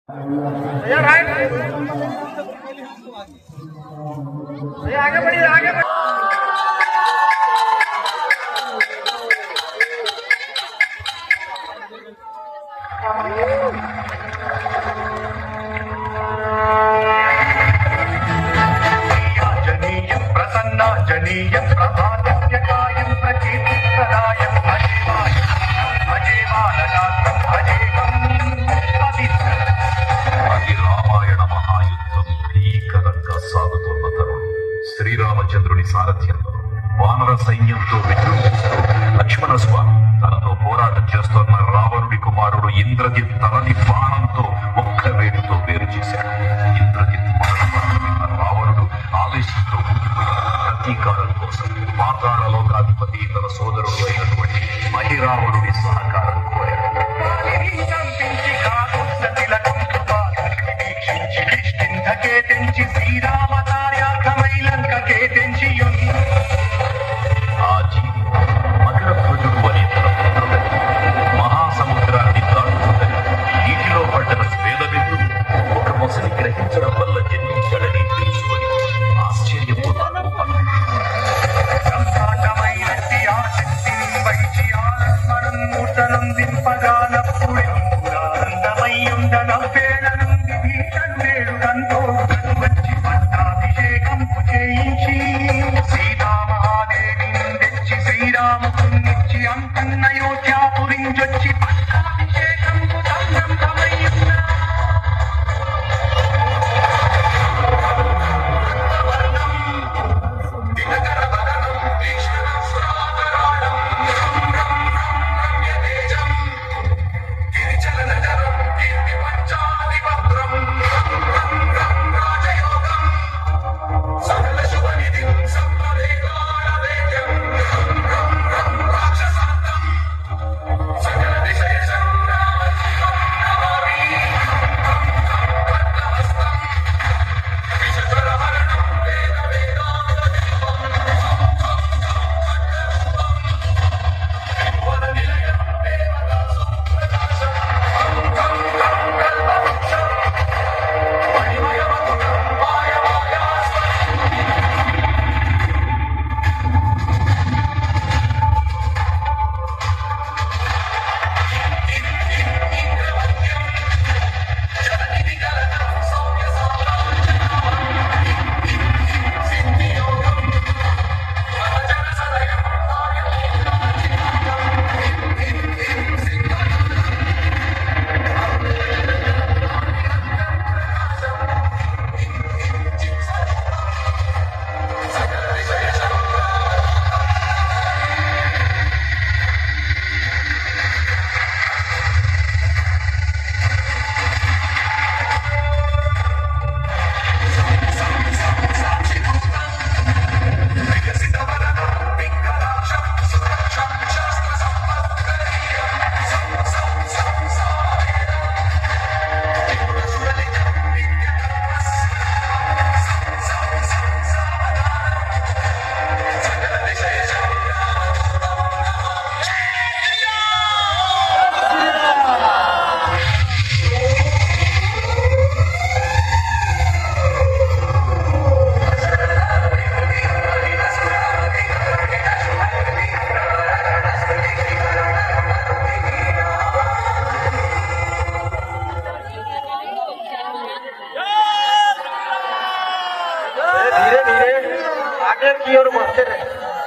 भैया राइट भैया आगे बढ़िए आगे बढ़िए। जनीय प्रसन्ना जनीय प्रभातव्यकायं प्रकीर्तिप्रदायं अजेवाय अजेवालनाथं अजेकं पवित्र అది రామాయణ మహాయుద్ధం భీకరంగా సాగుతున్న తరుణం శ్రీరామచంద్రుని సారథ్యంలో వానర సైన్యంతో విజృంభిస్తూ లక్ష్మణ స్వామి తనతో పోరాటం చేస్తున్న రావణుడి కుమారుడు ఇంద్రజిత్ తలని బాణంతో ఒక్క వేటుతో వేరు చేశాడు. ఇంద్రజిత్ రావణుడు ఆవేశంతో ప్రతీకారం కోసం పాతాళ లోకాధిపతి తన సోదరుడు అయినటువంటి మహిరావణుడి సహకారం కోరాడు. శ్రీరామతార్యార్థమై లంకకే తెంచి ఆ జీవి మకర ధ్వజుడు అనే తన పుత్రుడని మహాసముద్రాన్ని దాటుతుందని నీటిలో పడ్డ స్వేదవిందుడు ఒక మొసలి గ్రహించడం వల్ల జన్మించాడని తెలుసుకొని ఆశ్చర్యపోతాడు. సంఘాటమైనట్టి ఆ శక్తిని వైచి ఆలస్మరం నూతనం దింపగానప్పుడే ఆనందమయ్యుండన పేడను విభీషణుడు కంతో వచ్చి పట్టాభిషేకంపు చేయించి సీతామహాదేవిని తెచ్చి శ్రీరామునిచ్చి అంతన్నయోధ్యాపురించొచ్చి పట్టాభిషేకంపు సంగమయ్యుండ धीरे धीरे आगे की ओर बढ़ते रहे।